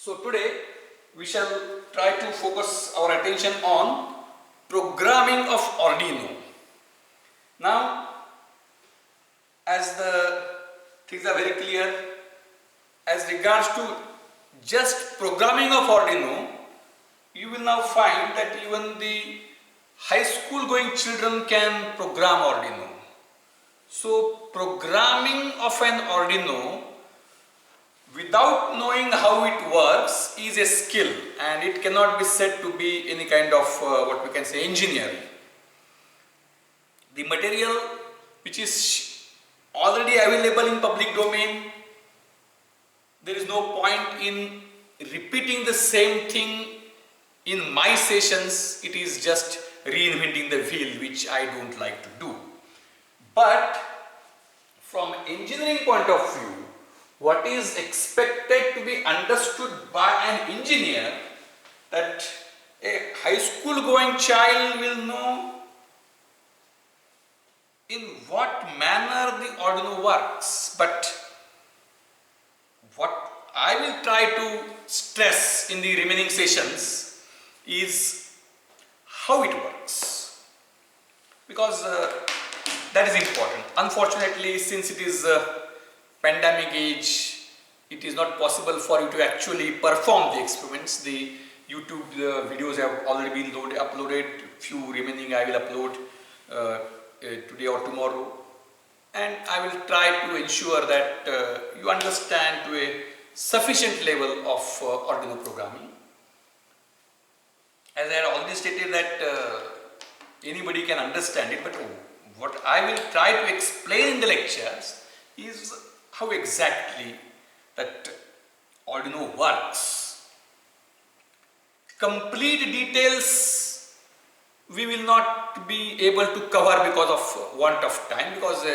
So today we shall try to focus our attention on programming of Arduino. Now, as the things are very clear, as regards to just programming of Arduino, you will now find that even the high school going children can program Arduino. So programming of an Arduino without knowing how it works is a skill, and it cannot be said to be any kind of what we can say engineering. The material which is already available in public domain, there is no point in repeating the same thing in my sessions. It is just reinventing the wheel, which I don't like to do. But from engineering point of view, what is expected to be understood by an engineer, that a high school going child will know in what manner the Arduino works. But what I will try to stress in the remaining sessions is how it works, because that is important. Unfortunately, since it is pandemic age, it is not possible for you to actually perform the experiments. The YouTube videos have already been uploaded. Few remaining I will upload today or tomorrow, and I will try to ensure that you understand to a sufficient level of Arduino programming. As I had already stated that anybody can understand it, but what I will try to explain in the lectures is how exactly that Arduino works. Complete details we will not be able to cover because of want of time, because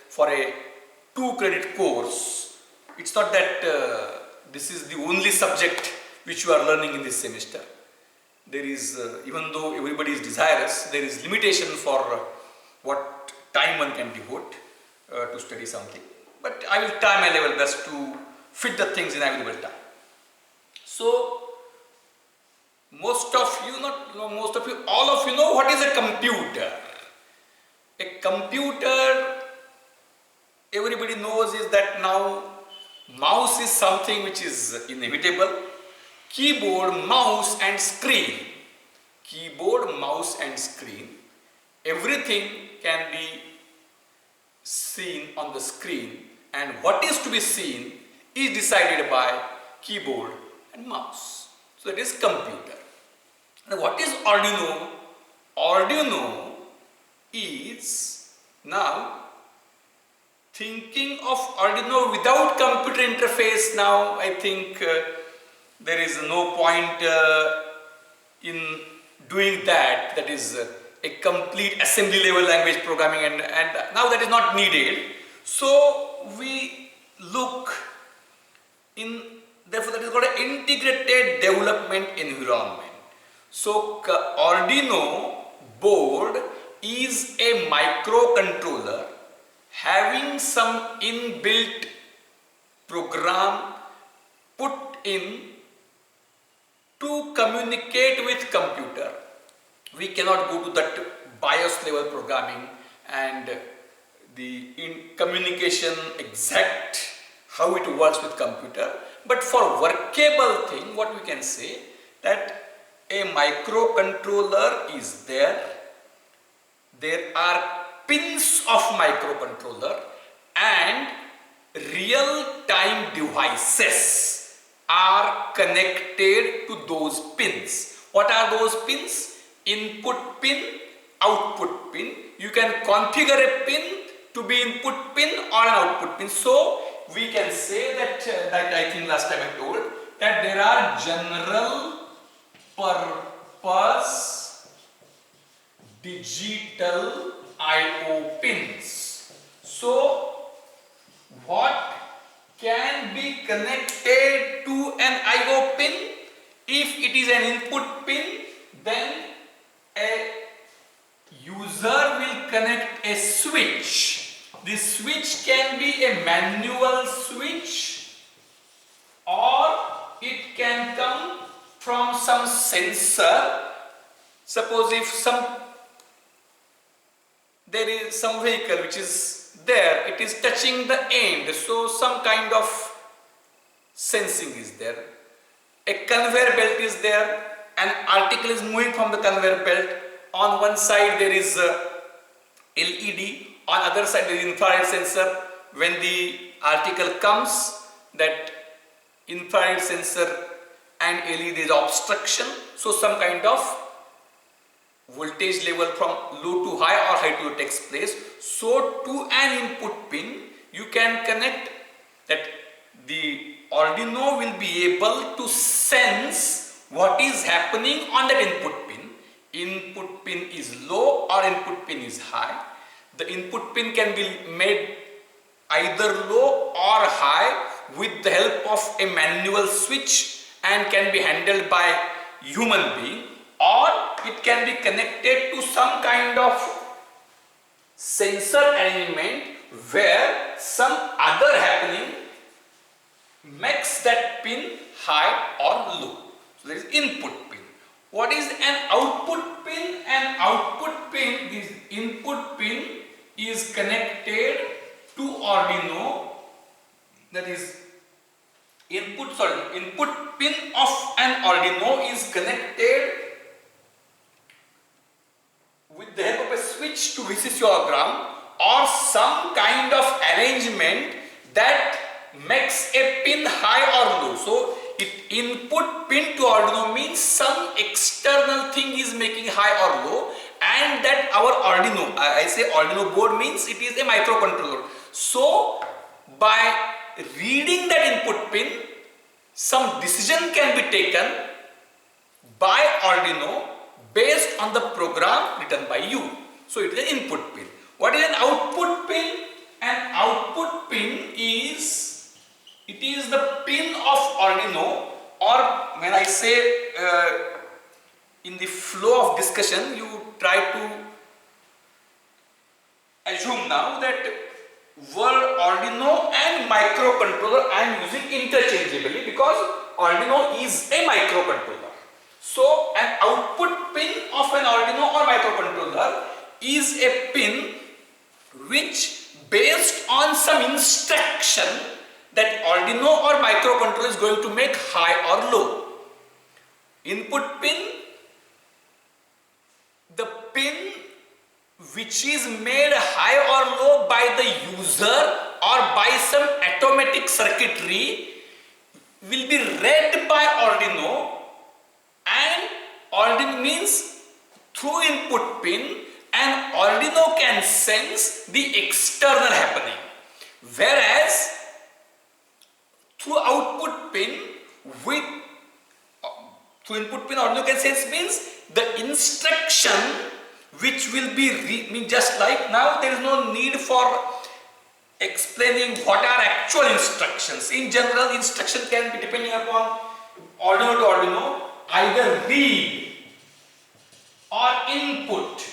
for a 2-credit course, it's not that this is the only subject which you are learning in this semester. There is, even though everybody is desirous, there is limitation for what time one can devote to study something. But I will try my level best to fit the things in available time. So, all of you know what is a computer. A computer, everybody knows, is that now mouse is something which is inevitable. Keyboard, mouse and screen. Keyboard, mouse and screen. Everything can be seen on the screen, and what is to be seen is decided by keyboard and mouse. So that is computer. Now what is Arduino? Arduino is, now thinking of Arduino without computer interface, now I think there is no point in doing that. That is a complete assembly level language programming, and now that is not needed. So we look in, therefore that is called an integrated development environment. So Arduino board is a microcontroller having some inbuilt program put in to communicate with computer. We cannot go to that BIOS level programming and the communication exact how it works with computer. But for workable thing, what we can say, that a microcontroller is there. There are pins of microcontroller and real-time devices are connected to those pins. What are those pins? Input pin, output pin. You can configure a pin to be input pin or an output pin. So we can say that, I think last time I told, that there are general purpose digital I/O pins. So what can be connected to an I/O pin? If it is an input pin, then a user will connect a switch. This switch can be a manual switch, or it can from some sensor. Suppose if there is some vehicle which is there, it is touching the end, so some kind of sensing is there. A conveyor belt is there, an article is moving from the conveyor belt. On one side there is a LED, on other side there is infrared sensor. When the article comes, that infrared sensor and LED is obstruction, so some kind of voltage level from low to high or high to low takes place. So to an input pin you can connect that the Arduino will be able to sense what is happening on that input pin. Input pin is low or input pin is high. The input pin can be made either low or high with the help of a manual switch and can be handled by human being, or it can be connected to some kind of sensor arrangement where some other happening makes that pin high or low. So there is input pin. What is an output pin? An output pin, this input pin is connected to Arduino, that is input pin of an Arduino is connected with the help of a switch to VCC or ground or some kind of arrangement that makes a pin high or low. So input pin to Arduino means some external thing is making high or low, and that our Arduino, I say Arduino board means it is a microcontroller. So by reading that input pin, some decision can be taken by Arduino based on the program written by you. So it is an input pin. What is an output pin? An output pin is, it is the pin of Arduino, or when I say in the flow of discussion, you try to assume now that word Arduino and microcontroller I am using interchangeably because Arduino is a microcontroller. So an output pin of an Arduino or microcontroller is a pin which, based on some instruction that Arduino or microcontroller is going to make high or low. Input pin, the pin which is made high or low by the user or by some automatic circuitry will be read by Arduino, and Arduino means through input pin and Arduino can sense the external happening, whereas through output pin through input pin Arduino can sense means the instruction which will be just like now there is no need for explaining what are actual instructions. In general, instruction can be depending upon Arduino to Arduino, either read or input.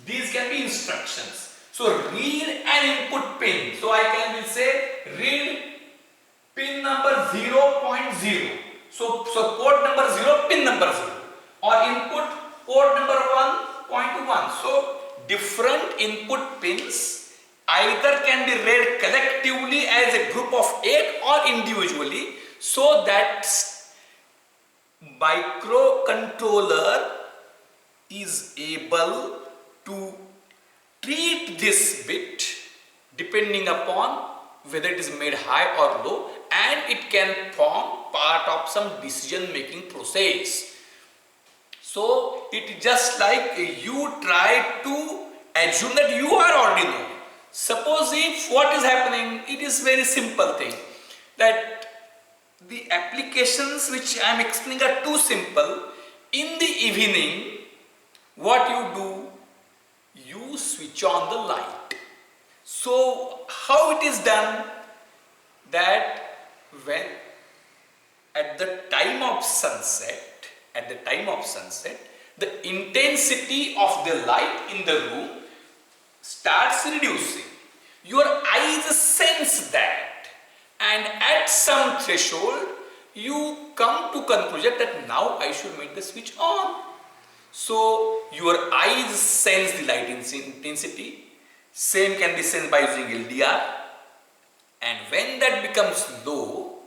These can be instructions. So read an input pin. So I will say read pin number 0.0. So port number 0, pin number 0, or input port number 1.1. So different input pins either can be read collectively as a group of 8 or individually, so that microcontroller is able to treat this bit depending upon whether it is made high or low, and it can form part of some decision making process. So it just like you try to assume that you are Arduino. Suppose if what is happening, it is very simple thing, that the applications which I am explaining are too simple. In the evening, what you do, you switch on the light. So how it is done, that when at the time of sunset, the intensity of the light in the room starts reducing. Your eyes sense that, and at some threshold you come to conclusion that now I should make the switch on. So your eyes sense the light intensity. Same can be sensed by using LDR. And when that becomes low,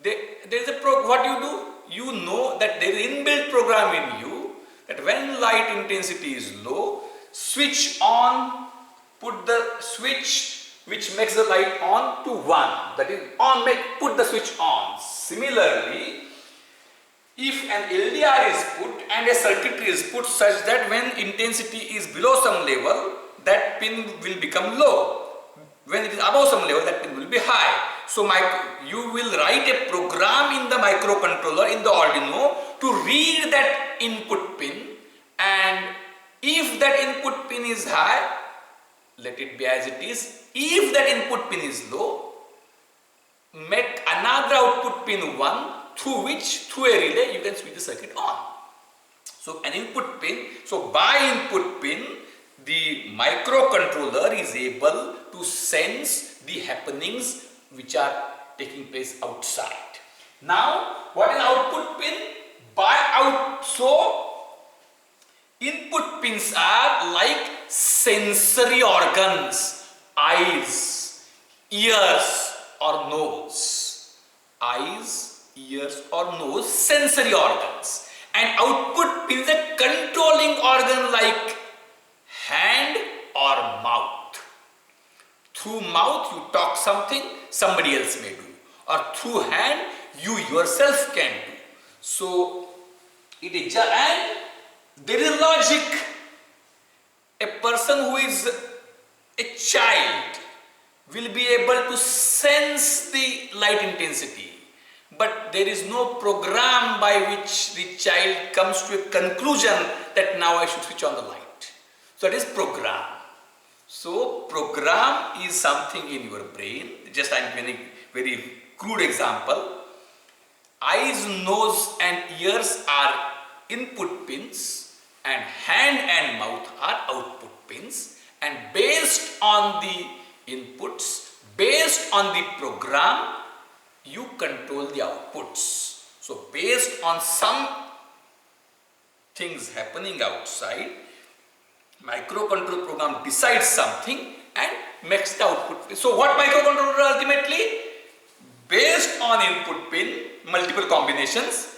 there is a what you do? You know that there is inbuilt program in you that when light intensity is low, switch on, put the switch which makes the light on to 1. That is on, put the switch on. Similarly, if an LDR is put and a circuitry is put such that when intensity is below some level, that pin will become low. When it is above some level, that pin will be high. So you will write a program in the microcontroller in the Arduino to read that input pin, and if that input pin is high, let it be as it is. If that input pin is low, make another output pin 1 through a relay you can switch the circuit on. So an input pin, so by input pin, the microcontroller is able to sense the happenings which are taking place outside. Now, what is output pin? So input pins are like sensory organs, eyes, ears or nose. Eyes, ears or nose, sensory organs. And output pin is a controlling organ like hand or mouth. Through mouth you talk something, somebody else may do. Or through hand you yourself can do. So it is, and there is logic. A person who is a child will be able to sense the light intensity, but there is no program by which the child comes to a conclusion that now I should switch on the light. So that is program. So program is something in your brain. Just I am giving a very crude example. Eyes, nose and ears are input pins and hand and mouth are output pins, and based on the inputs, based on the program, you control the outputs. So based on some things happening outside, microcontroller program decides something and makes the output. So what microcontroller ultimately? Based on input pin, multiple combinations,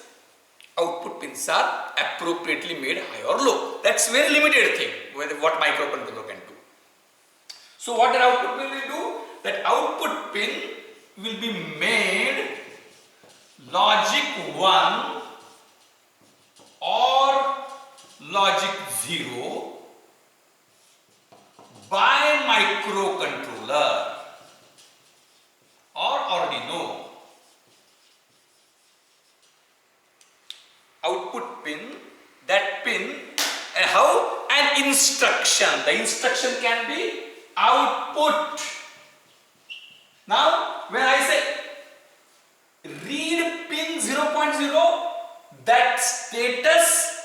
output pins are appropriately made high or low. That's very limited thing what microcontroller can do. So what the output pin will do? That output pin will be made logic 1 or logic 0 by microcontroller or Arduino. Output pin, that pin, and how? An instruction. The instruction can be output. Now, when I say read pin 0.0, that status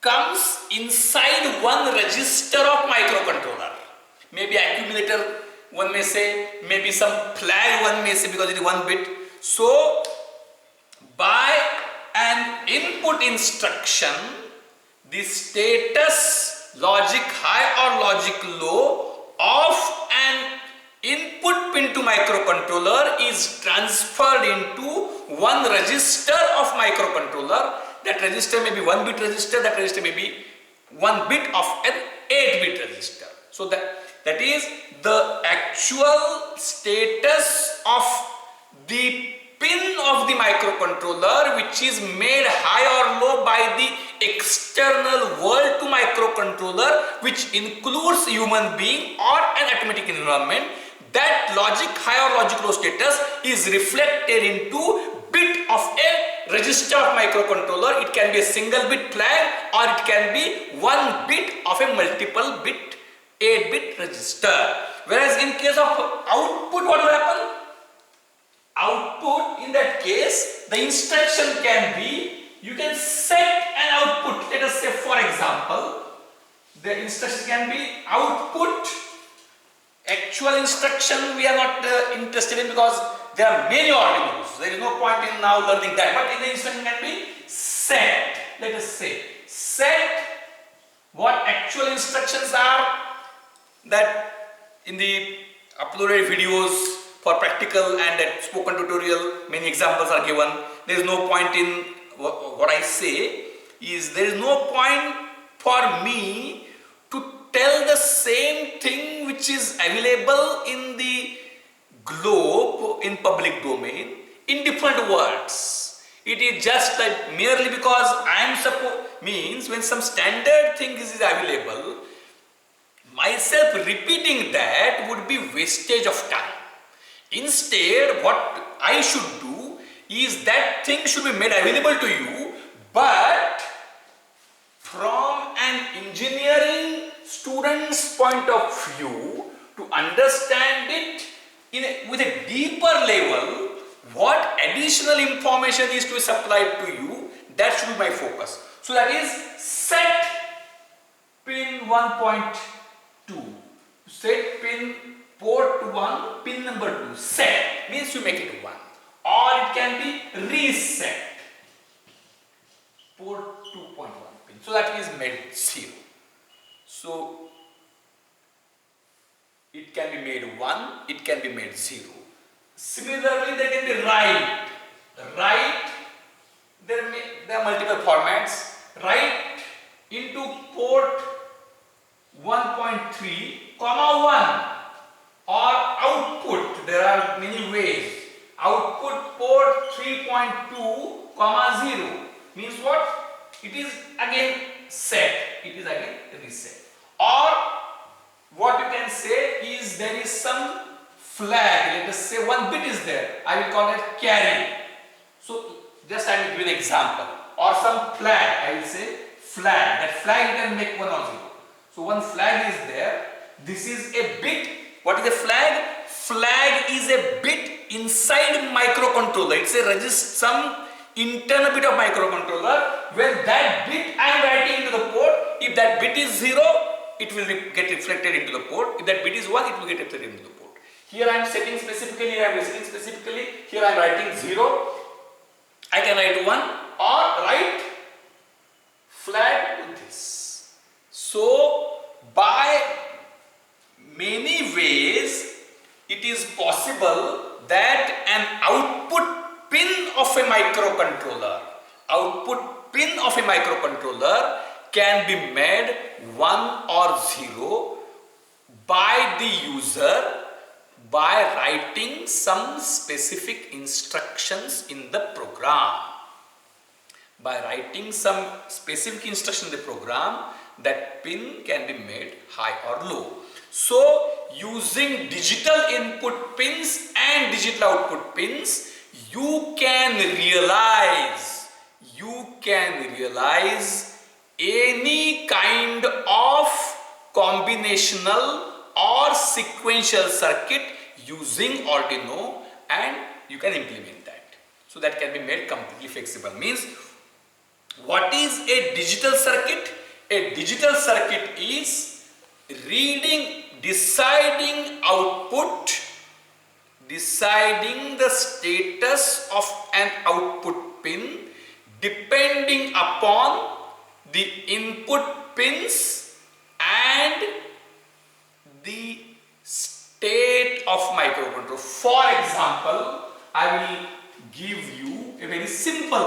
comes inside one register of microcontroller. Maybe accumulator, one may say, maybe some flag, one may say, because it is 1 bit. So, by an input instruction, the status logic high or logic low of an input pin to microcontroller is transferred into one register of microcontroller. That register may be 1 bit register, that register may be 1 bit of an 8-bit register. So that is the actual status of the pin of the microcontroller, which is made high or low by the external world to microcontroller, which includes human being or an arithmetic environment. That logic high or logic low status is reflected into bit of a register of microcontroller. It can be a single bit flag or it can be 1 bit of a multiple bit 8-bit register. Whereas in case of output, what will happen? Output, in that case, the instruction can be, you can set an output. Let us say, for example, the instruction can be output. Actual instruction we are not interested in, because there are many Arduinos. There is no point in now learning that. But in the instruction can be set. Let us say set. What actual instructions are, that in the uploaded videos for practical and that spoken tutorial, many examples are given. There is no point in what I say is, there is no point for me to tell the same thing which is available in the globe in public domain in different words. It is just that merely because I am means when some standard thing is available, myself repeating that would be wastage of time. Instead, what I should do is that thing should be made available to you, but from an engineering student's point of view, to understand it with a deeper level, what additional information is to be supplied to you, that should be my focus. So that is set pin 1.2. Set pin port 1, pin number 2. Set means you make it 1. Or it can be reset. Port 2.1 pin. So that is made 0. So it can be made 1, it can be made 0. Similarly, there can be write. Write, there are multiple formats. Write into port 1.3, comma 1, or output. There are many ways. Output port 3.2, comma 0 means what? It is again set. It is again reset. Or what you can say is, there is some flag, let us say 1 bit is there, I will call it carry. So just I will give an example. Or some flag, I will say flag. That flag you can make 1 or 0. So 1 flag is there. This is a bit. What is a flag? Flag is a bit inside microcontroller. It's a register, some internal bit of microcontroller. When that bit I am writing into the port, if that bit is 0, it will get reflected into the port. If that bit is 1, it will get reflected into the port. Here I am setting specifically, here I am setting specifically, here I am writing 0. I can write 1 or write flag with this. So by many ways it is possible that an output pin of a microcontroller can be made 1 or 0 by the user by writing some specific instructions in the program. By writing some specific instruction in the program, that pin can be made high or low. So using digital input pins and digital output pins, you can realize any kind of combinational or sequential circuit using Arduino, and you can implement that. So that can be made completely flexible. Means, what is a digital circuit? A digital circuit is deciding output, deciding the status of an output pin depending upon the input pins and the state of microcontroller. For example, I will give you a very simple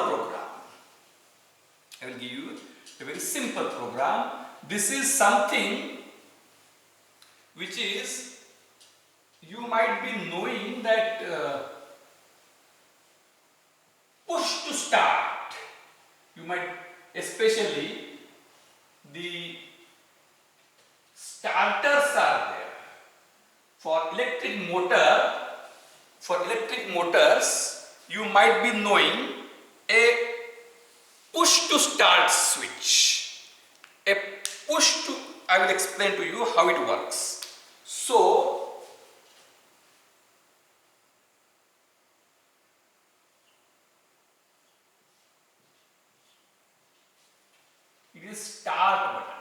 program. This is something which is, you might be knowing that push to start. You might, especially the starters are there. For electric motors, you might be knowing a push to start switch. I will explain to you how it works. So, it is start button.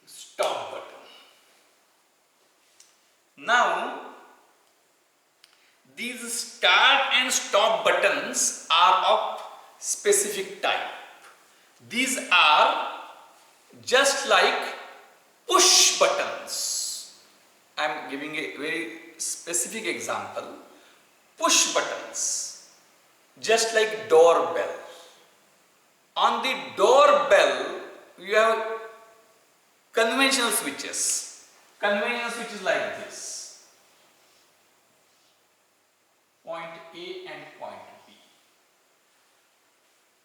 stop button. Now, these start and stop buttons are of specific type. These are just like push buttons. I am giving a very specific example. Push buttons, just like doorbell. On the doorbell, you have conventional switches. Conventional switches like this. Point A and point B.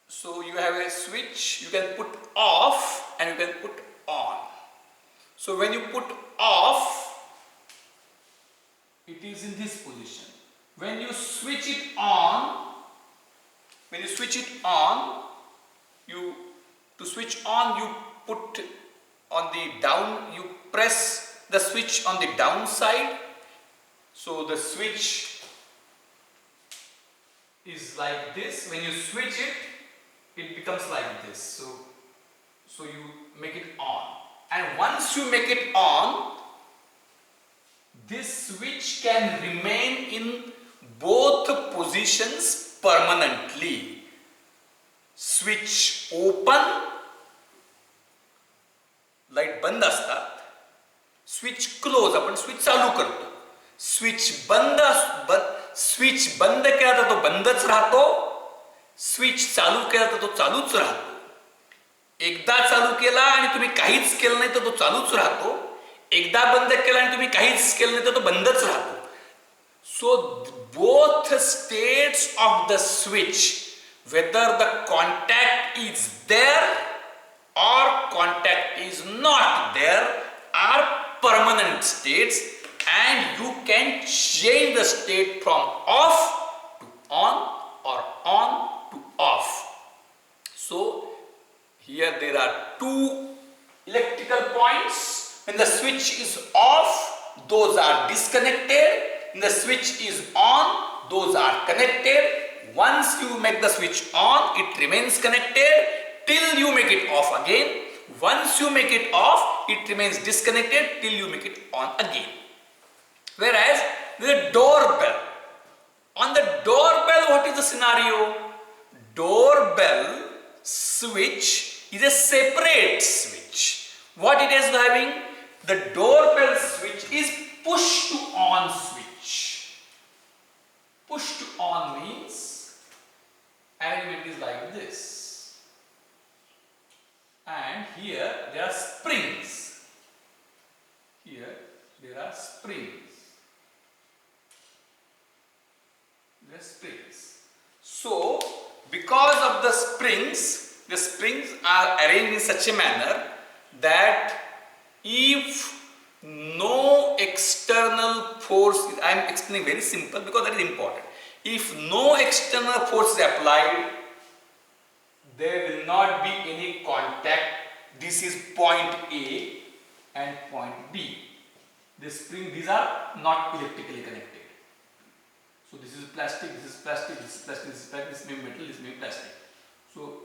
So you have a switch, you can put off and you can put on. So when you put off, it is in this position. When you switch it on, to switch on, you put on the down, you press the switch on the down side. So the switch is like this. When you switch it, it becomes like this. So you make it on. And once you make it on, this switch can remain in both positions permanently. Switch open, light बंद असतात, switch close, आपण switch चालू करतो, switch बंद केला तर तो बंदच राहतो, स्विच चालू केला तर तो चालूच राहतो. एकदा चालू केला आणि तुम्ही काहीच केलं नाही तर तो चालूच राहतो, एकदा बंद केला आणि तुम्ही काहीच केलं नाही तर तो बंदच राहतो. So both states of the switch, whether the contact is there or contact is not there, are permanent states, and you can change the state from off to on or on to off. So here there are two electrical points. When the switch is off, those are disconnected. When the switch is on, those are connected. Once you make the switch on, it remains connected till you make it off again. Once you make it off, it remains disconnected till you make it on again. Whereas the doorbell, on the doorbell, what is the scenario? Doorbell switch is a separate switch. What it is having? The doorbell switch is push to on switch. Push to on means arrangement is like this, and here there are springs. Here there are springs. There are springs. So because of the springs are arranged in such a manner that if no external force, I am explaining very simple because that is important. If no external force is applied, there will not be any contact. This is point A and point B. This spring, these are not electrically connected. So this is plastic, this is plastic, this is plastic, this is plastic, this may be metal, this may be plastic. So,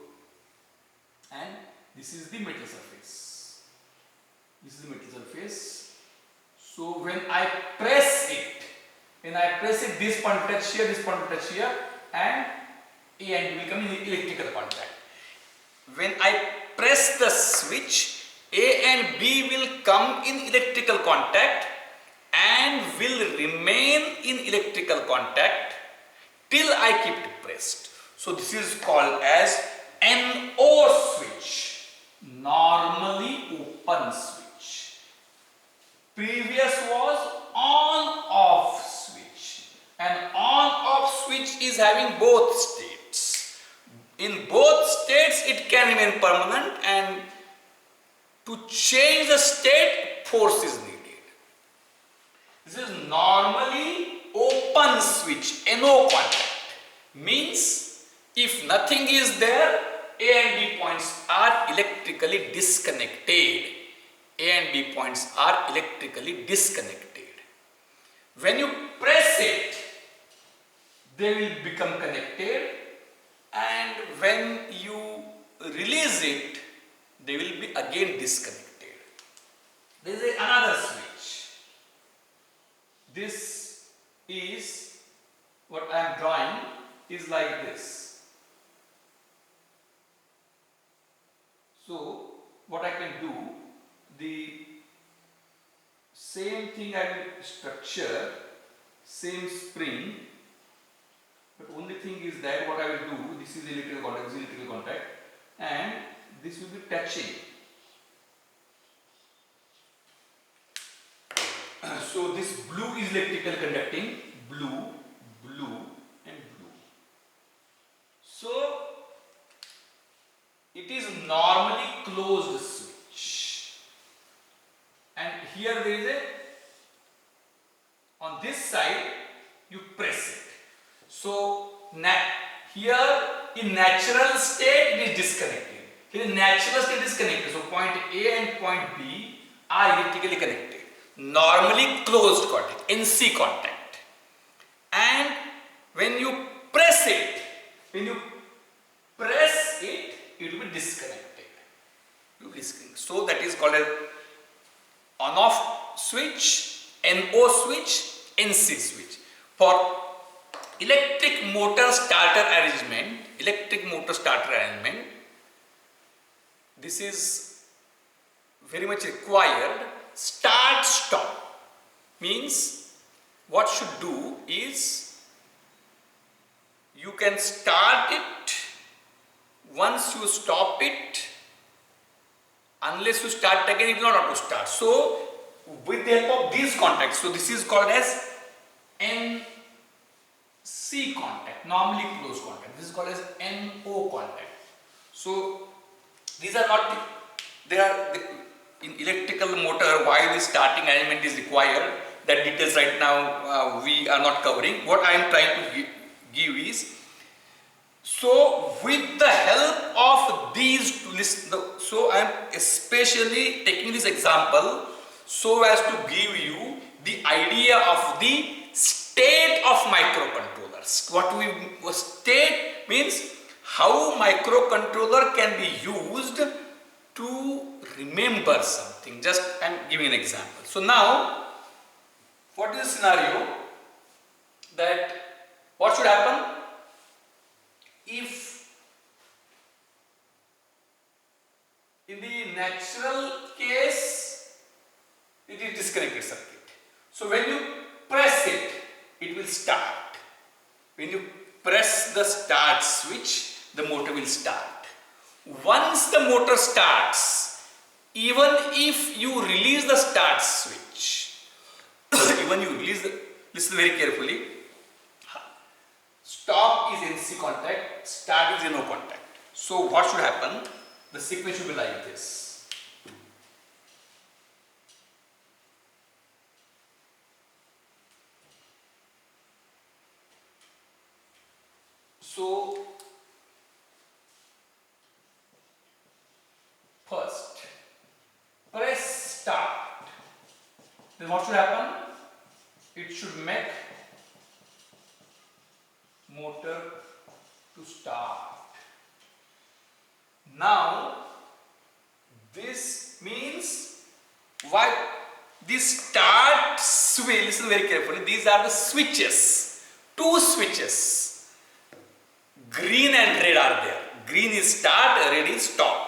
and this is the metal surface. This is the metal surface. So when I press it, this point will touch here, this point will touch here, and A and B will come in electrical contact. When I press the switch, A and B will come in electrical contact and will remain in electrical contact till I keep it pressed. So this is called as NO switch, normally open switch. Previous was on-off switch. An on-off switch is having both states. In both states it can remain permanent, and to change the state, force is needed. This is normally open switch, NO contact. Means if nothing is there, A and B points are electrically disconnected. A and B points are electrically disconnected. When you press it, they will become connected, and when you release it, they will be again disconnected. is like this. So what I can do, the same thing I will structure, same spring, but only thing is that what I will do, this is electrical contact, this is electrical contact, and this will be touching. So this blue is electrical conducting, blue, blue and blue. So it is normally closed switch, and here there is a, on this side you press it. So here in natural state it is disconnected. Here in natural state it is connected. So point A and point B are electrically connected. Normally closed contact, NC contact. And when you press it, it will be disconnected. So that is called as on-off switch, NO switch, NC switch. For electric motor starter arrangement, this is very much required. Start stop means what should do is you can start it, once you stop it, unless you start again it will not auto start. So with the help of these contacts, so this is called as NC contact, normally closed contact. This is called as NO contact. So these are not in electrical motor why the starting arrangement is required. That details right now we are not covering. What I am trying to give is, so with the help of these two, so I am especially taking this example so as to give you the idea of the state of microcontrollers. What we state means how microcontroller can be used to remember something. Just I am giving an example. So now, what is the scenario that what should happen if in the natural case it is disconnected circuit. So when you press it, it will start. When you press the start switch, the motor will start. Once the motor starts, even if you release the start switch, listen very carefully, stop is NC contact, start is NO contact. So what should happen? The sequence should be like this. So first press start. Then what should happen? It should make motor to start. Now this means why this start switch, listen very carefully, these are the switches, two switches, green and red are there. Green is start, red is stop.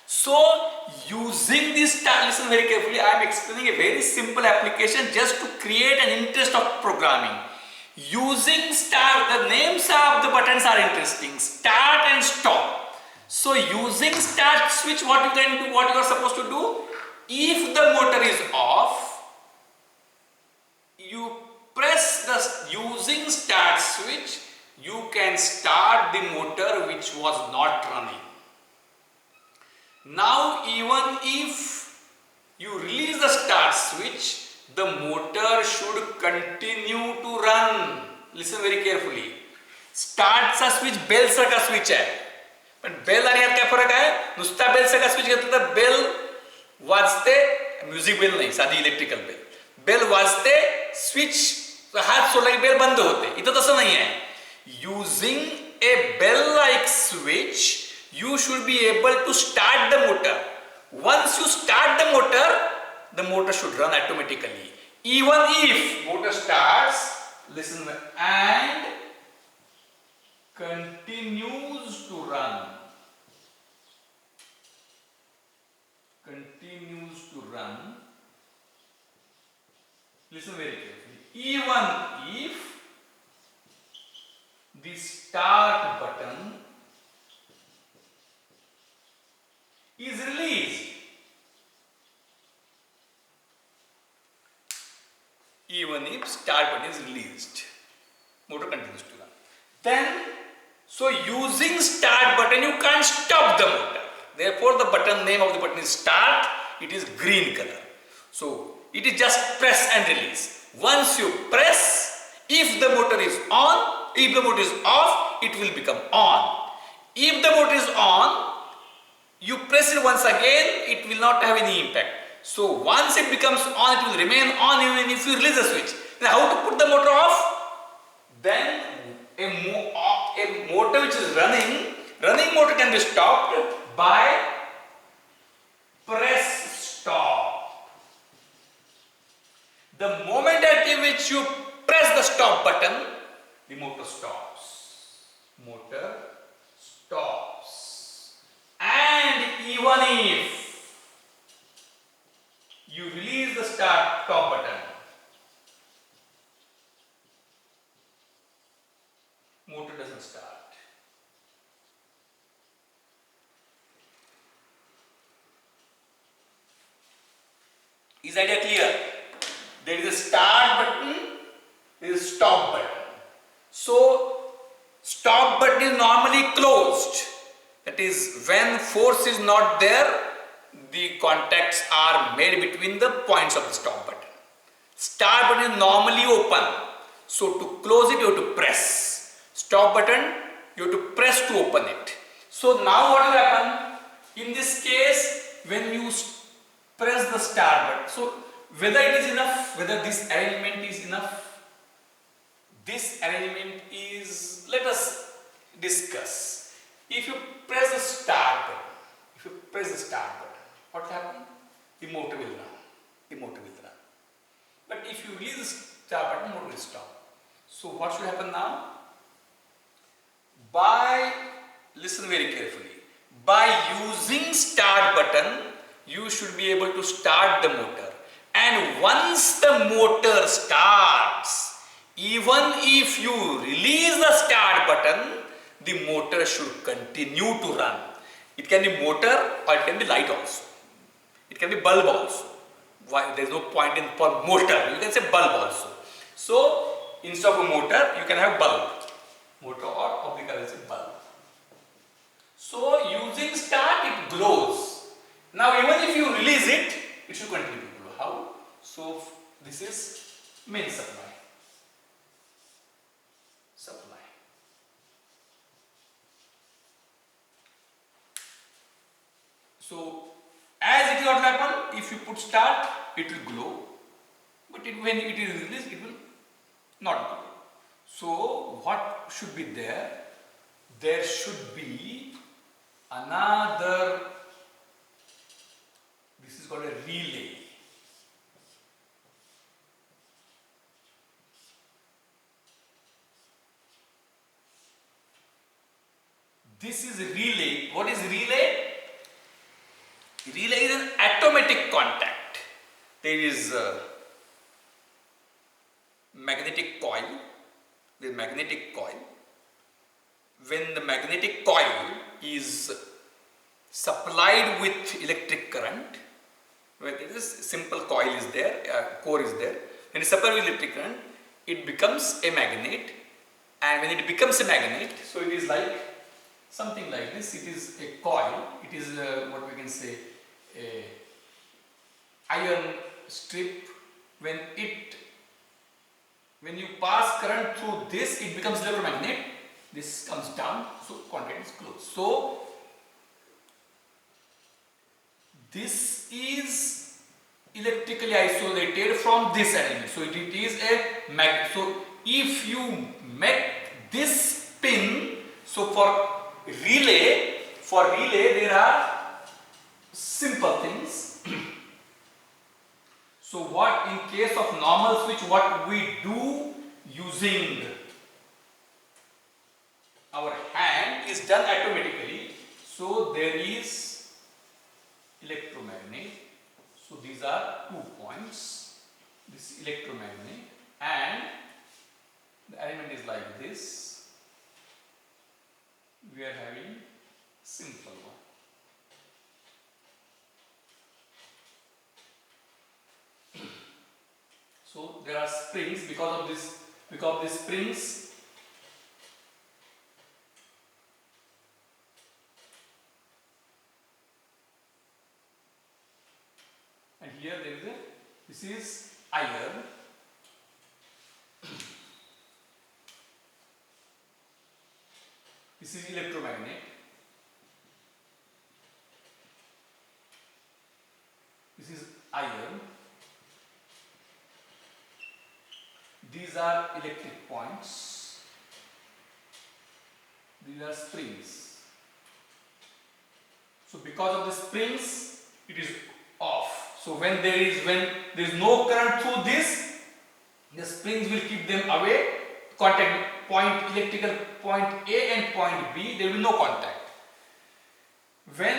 So using this start, listen very carefully, I am explaining a very simple application just to create an interest of programming. Using start, the names of the buttons are interesting, start and stop. So using start switch, what you can do, what you are supposed to do, if the motor is off, you press the using start switch, you can start the motor which was not running. Now even if you release the start switch, the motor should continue to run. Listen very carefully. Start चा switch bell सारखा switch आहे. पण bell आणि यात काय फरक आहे? नुसता बेल सारखा स्विच घेतला तर बेल वाजते, म्युझिक बेल नाही, साधी इलेक्ट्रिकल बेल. बेल वाजते, स्विच हात सोडला की बेल बंद होते. इथं तसं नाही आहे. Using a bell like switch, you should be able to start the motor. Once you start the motor should run automatically. Even if motor starts, listen, and continues to run, continues to run, listen very carefully, even if the start button is released. Even if start button is released, motor continues to run. Then, so using start button, you can't stop the motor. Therefore, the button name of the button is start. It is green color. So it is just press and release. Once you press, if the motor is on, if the motor is off, it will become on. If the motor is on, you press it once again, it will not have any impact. So once it becomes on, it will remain on even if you release the switch. Now how to put the motor off? Then a motor which is running motor can be stopped by press stop. The moment at which you press the stop button, the motor stops. Motor stops. And even if you release the stop button, motor doesn't start. Is idea clear? There is a start button, there is a stop button. So stop button is normally closed. That is, when force is not there, the contacts are made between the points of the stop button. Start button is normally open. So to close it, you have to press. Stop button, you have to press to open it. So now what will happen? In this case, when you press the start button, so whether it is enough, whether this arrangement is enough, this arrangement is, let us discuss. If you press the start button, what will happen? The motor will run. The motor will run. But if you release the start button, motor will stop. So what should happen now? Listen very carefully, by using start button, you should be able to start the motor. And once the motor starts, even if you release the start button, the motor should continue to run. It can be motor or it can be light also. It can be bulb also. Why? There is no point in for motor. You can say bulb also. So instead of a motor, you can have bulb. Motor or obliquely say bulb. So using start, it glows. Now even if you release it, it should continue to glow. How? So this is main supply. So as it will not happen, if you put start, it will glow. But when it is released, it will not glow. So what should be there? There should be another, this is called a relay. This is a relay. What is relay? Relay is an automatic contact. There is a magnetic coil. The magnetic coil. When the magnetic coil is supplied with electric current, when there is simple coil is there, core is there, when it is supplied with electric current, it becomes a magnet, and when it becomes a magnet, so it is like something like this. It is a coil. It is what we can say a iron strip. When you pass current through this, it becomes electromagnet. This comes down, so contact is closed. So this is electrically isolated from this element. So it is a magnet. So if you make this pin, so for relay there are simple things. So what in case of normal switch, what we do using our is done automatically. So there is electromagnet. So these are 2 points. This electromagnet, and the element is like this. We are having simple one. So there are springs because of these springs. And here this is iron. This is electromagnet. This is iron. These are electric points. These are springs. So because of the springs, it is off. So when there is no current through this, the springs will keep them away. Contact point, electrical point A and point B, there will be no contact. When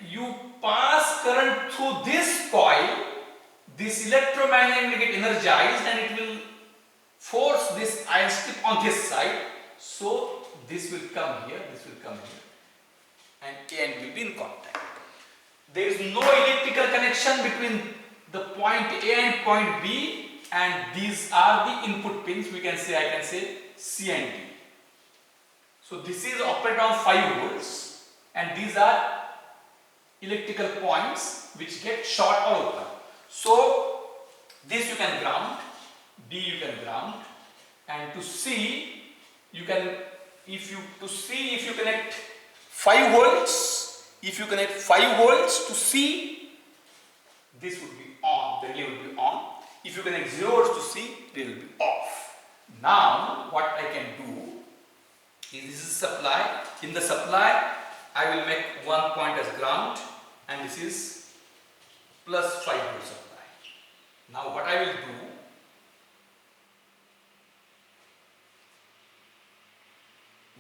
you pass current through this coil, this electromagnet will get energized and it will force this iron strip on this side. So this will come here, this will come here, and A and B will be in contact. There is no electrical connection between the point A and point B, and these are the input pins. I can say C and D. So this is operated on 5 volts, and these are electrical points which get short or open. So this you can ground, B you can ground, and to C you can, if you connect 5 volts, if you connect 5 volts to C, this would be on, the relay will be on. If you connect 0 volts to C, they will be off. Now what I can do is, this is supply. In the supply I will make one point as ground, and this is plus 5 volt supply. Now what I will do,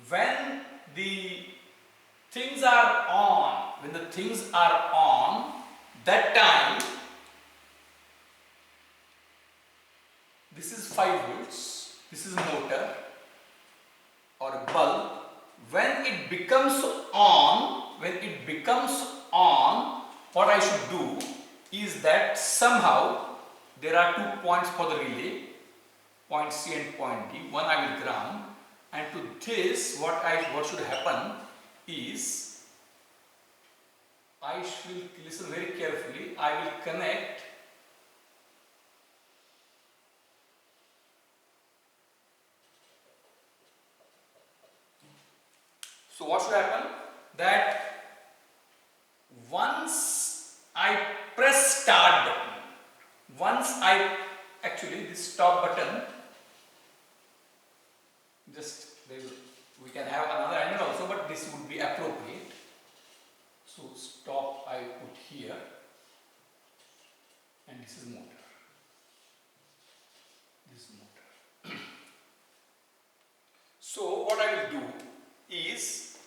when the things are on, that time this is 5 volts, this is motor or a bulb. When it becomes on, what I should do is that somehow there are 2 points for the relay, point C and point D. One I will ground, and to this what should happen is, I will listen very carefully. I will connect so what should happen, that once I press start button, this stop button, we can have another angle also, but this would be appropriate. So stop I put here, and this is motor. So what I will do is,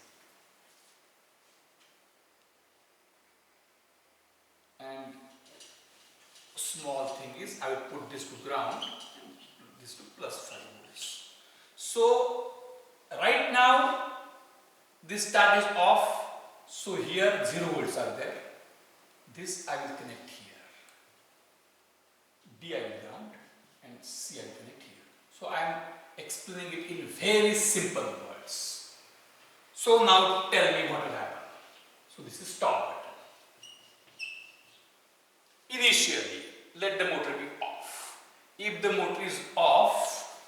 and small thing is, I will put this to ground, this to plus 5 volts. So right now this start is off, so here 0 volts are there. This I will connect here, D I will ground, and C I will connect here. So I am explaining it in very simple words. So now tell me what will happen. So this is stop button. Initially, let the motor be off. If the motor is off,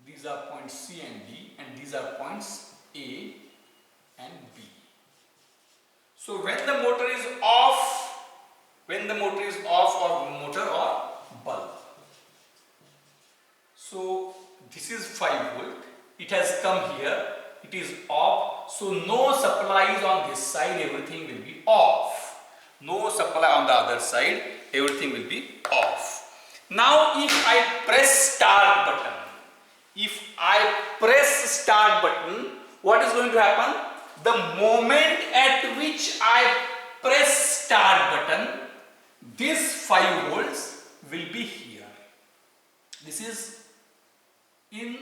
these are points C and D, and these are points A and B. So when the motor is off, or motor or bulb, so this is 5 volt, it has come here, it is off, so no supply is on this side, everything will be off. No supply on the other side, everything will be off. Now if I press start button, what is going to happen? The moment at which I press start button, this 5 volts will be here. This is in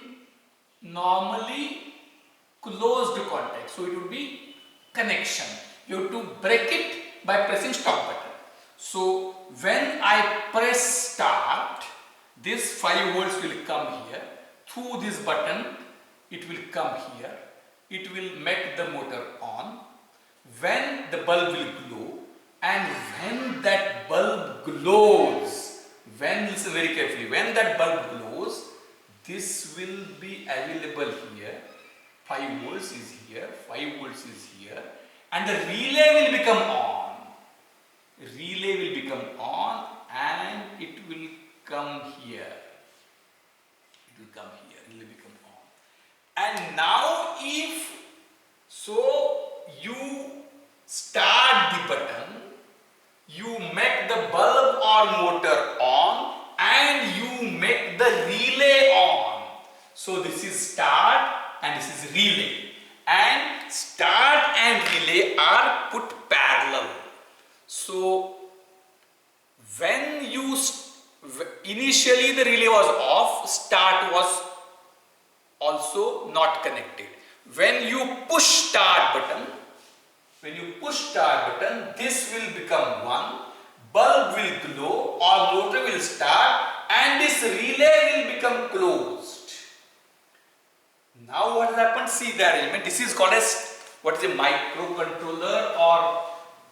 normally closed contact, so it would be connection. You have to break it by pressing stop button. So when I press start, this 5 volts will come here. Through this button, it will come here. It will make the motor on. When the bulb will glow, and when that bulb glows, listen very carefully, when that bulb glows, this will be available here. 5 volts is here, 5 volts is here, and the relay will become on. Relay will become on and it will come here. It will come here, it will become on. And now if so, you start the button, you make the bulb or motor on, and you make the relay on. So this is start and this is relay, and start and relay are put parallel. So when you initially the relay was off, start was also not connected. When you push start button, this will become on, bulb will glow or motor will start, and this relay will become closed. Now what has happened? See the arrangement. This is called as what is a microcontroller or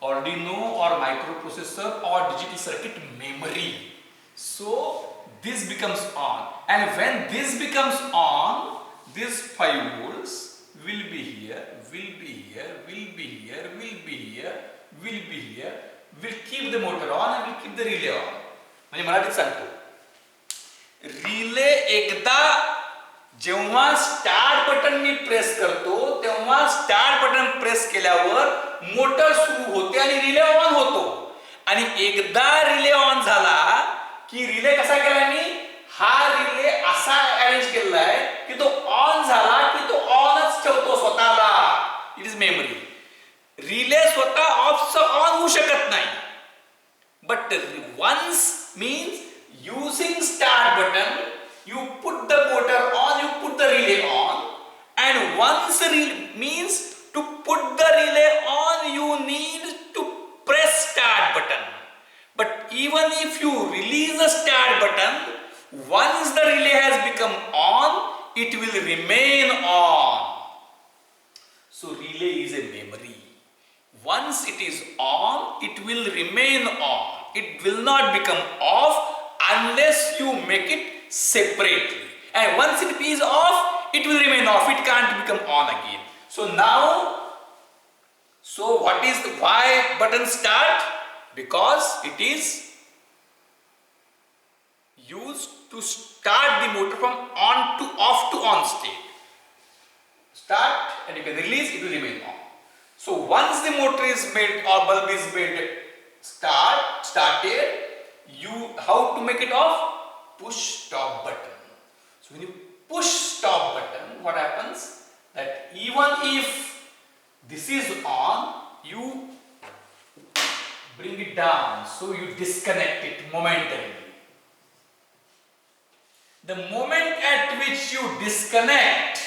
Arduino or microprocessor or digital circuit memory. So this becomes on, and when this becomes on, this 5 volts will be here, will be here, will be here, will be here, will be here, will keep the motor on and will keep the relay on. म्हणजे मराठीत सांगतो, relay एकदा जेव्हा start button मी press करतो तेव्हा start button press केल्यावर motor सुरू होते आणि रिले ऑन होतो, आणि एकदा रिले ऑन झाला की रिले कसा केलाय मी, हा रिले असा अरेंज केलाय की तो ऑन झाला की तो ऑनच ठेवतो स्वतःला. It is memory. रिले स्वतः ऑफ ऑन होऊ शकत नाही. But once means using start button, you put the motor on, you put the relay on, and once means to put the relay on you need to press start button. But even if you release the start button, once the relay has become on, it will remain on. So relay is a memory. Once it is on, it will remain on. It will not become off unless you make it separately. And once it is off, it will remain off. It can't become on again. So now, what is the why button start? Because it is used to start the motor from on to off to on state. Start and you can release, it will remain on. So once the motor is made or bulb is made started, how to make it off? Push stop button. So when you push stop button, what happens? That even if this is on, you bring it down, so you disconnect it momentarily. The moment at which you disconnect,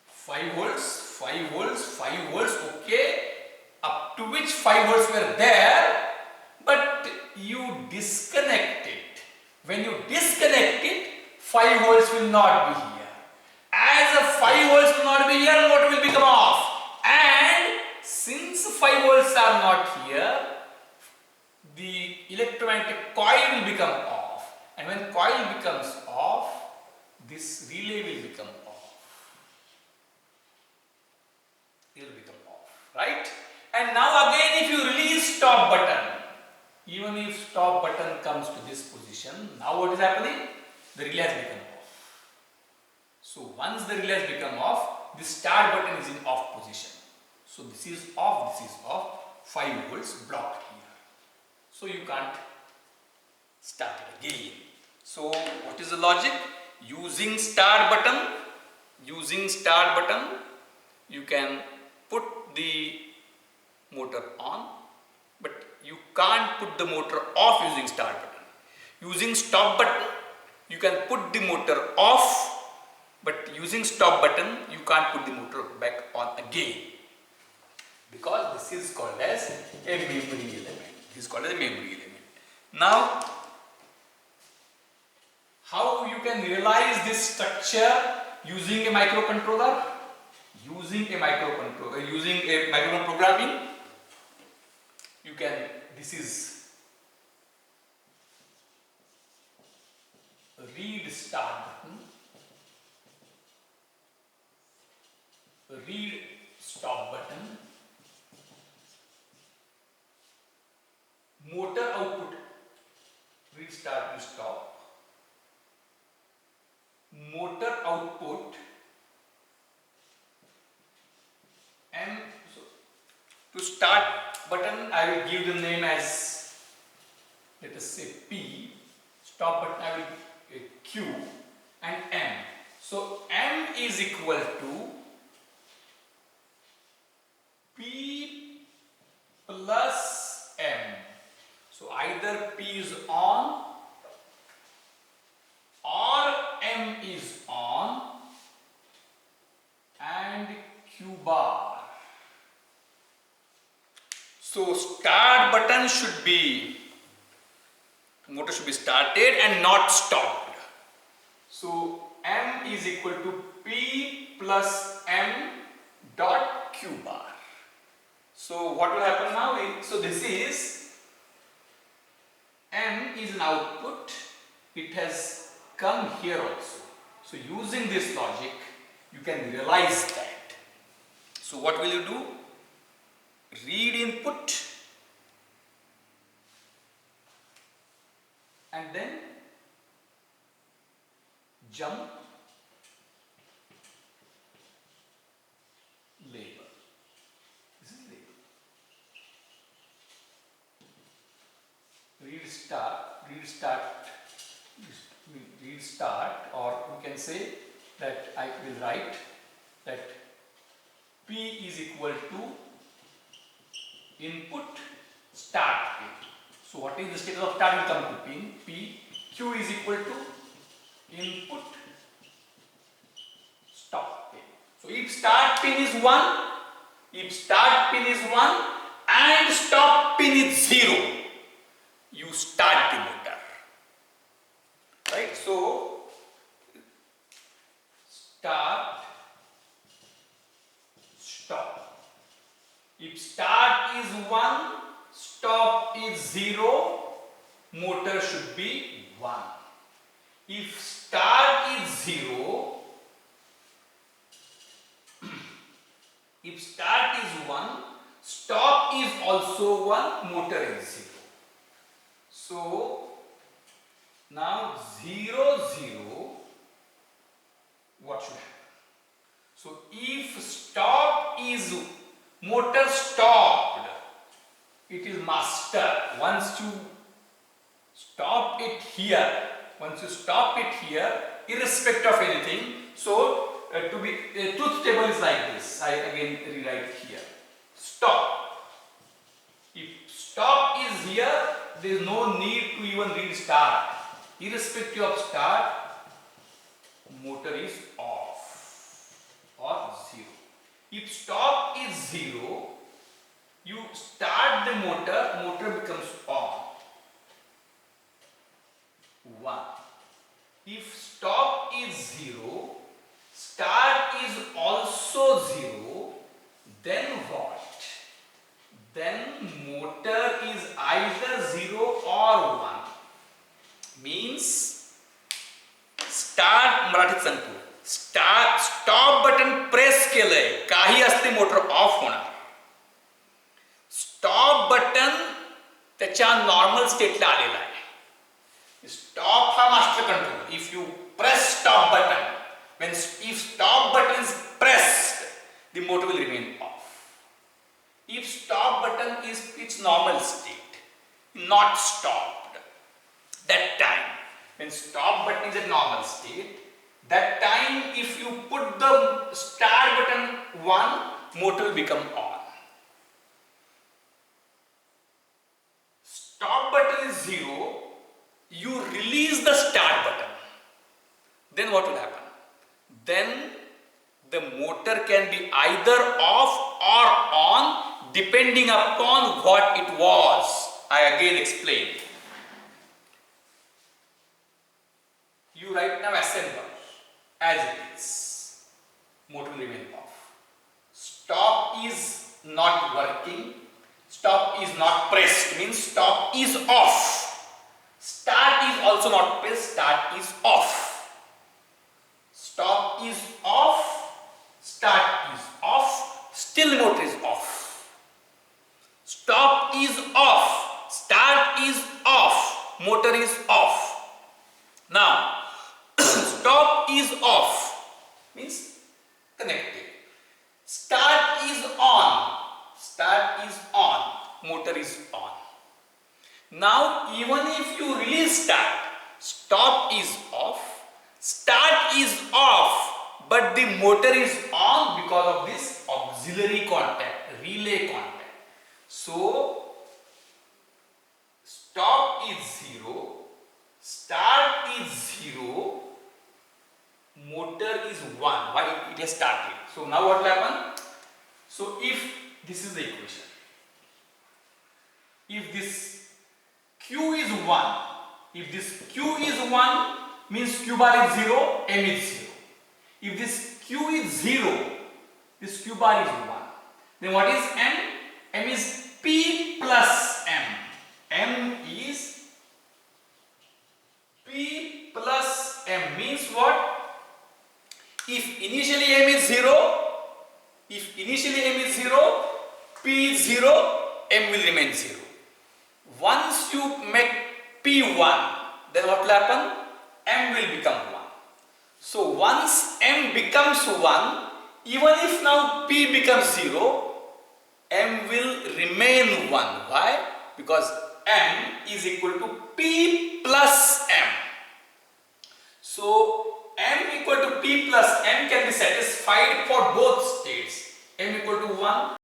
5 volts, 5 volts, 5 volts, okay, up to which 5 volts were there, but you disconnect it. When you disconnect it, 5 volts will not be here. As the 5 volts will not be here, motor will become off. And since 5 volts are not here, the electromagnetic coil will become off. And when coil becomes off, this relay will become off. It will become off, right? And now again, if you release stop button, even if stop button comes to this position, now what is happening? The relay has become off. So once the relay has become off, the start button is in off position. So this is off, 5 volts blocked here. so you can't start it again. So what is the logic? Using start button, you can put the motor on, but you can't put the motor off using start button. Using stop button, you can put the motor off, but using stop button, you can't put the motor back on again, because this is called as a memory element. This is called as a memory element. Now, how you can realize this structure using a microcontroller? Using a microcontroller programming, you can, this is read start button, read stop button, motor output, read start to stop, motor output, and so to start button I will give the name as, let us say P, stop button I will Q, and M. So M is equal to P plus M. So either P is on or M is on, and Q bar. So start button should be, motor should be started and not stopped. So M is equal to P plus M dot Q bar. So what will happen now? So this is, M is an output, it has come here also. So using this logic, you can realize that. So what will you do? Read input and then jump label. This is label. Read start, or you can say that I will write that P is equal to input start pin. So what is the status of start will come to pin P. Q is equal to input stop pin. So if start pin is 1, and stop pin is 0, you start the motor. Right? So start, stop. If start is 1, stop is 0, motor should be 1. If start is 0, if start is 1, stop is also 1, motor is 0. So now 0, 0, what should happen? So if stop is, motor stopped, it is master. Once you stop it here, irrespective of anything, so to be truth table is like this. I again rewrite here. Stop. If stop is here, there is no need to even read start. Irrespective of start, motor is off or 0. If stop is 0, you start the motor becomes on. 1. If stop is 0, start is also 0, then what? Then motor is either 0 or 1. Means start, मराठीत सांगतो, stop button press केलंय, काही असते motor of होणार. Stop button त्याच्या normal स्टेटला आलेला आहे. Stop हा master control. If you press stop button, if stop button is pressed, the motor will remain off. If stop button is its normal state, not start button 1, motor will become on. Stop button is 0, you release the start button. Then what will happen? Then the motor can be either off or on depending upon what it was. I again explain. You right now assemble as it is. Motor will remain off. Stop is not working. Stop is not pressed, means stop is off. Start is also not pressed, start is off. Stop is off, start is off, still motor is off. Stop is off, start is off, motor is off. Now, stop is off, means connected. Start is on, motor is on. Now, even if you release start, stop is off, start is off, but the motor is on because of this auxiliary contact, relay contact. So, stop is 0, start is 0, motor is 1. Why? It has started. So, now what will happen? So, if this is the equation, if this Q is 1, if this Q is 1, means Q bar is 0, M is 0. If this Q is 0, this Q bar is 1. Then what is M? M is P plus M. M is P plus M, means what? If initially M is 0, P is 0, M will remain 0. Once you make P 1, then what will happen? M will become 1. So once M becomes 1, even if now P becomes 0, M will remain 1. Why? Because M is equal to P plus M. So M equal to P plus M can be satisfied for both states. M equal to 1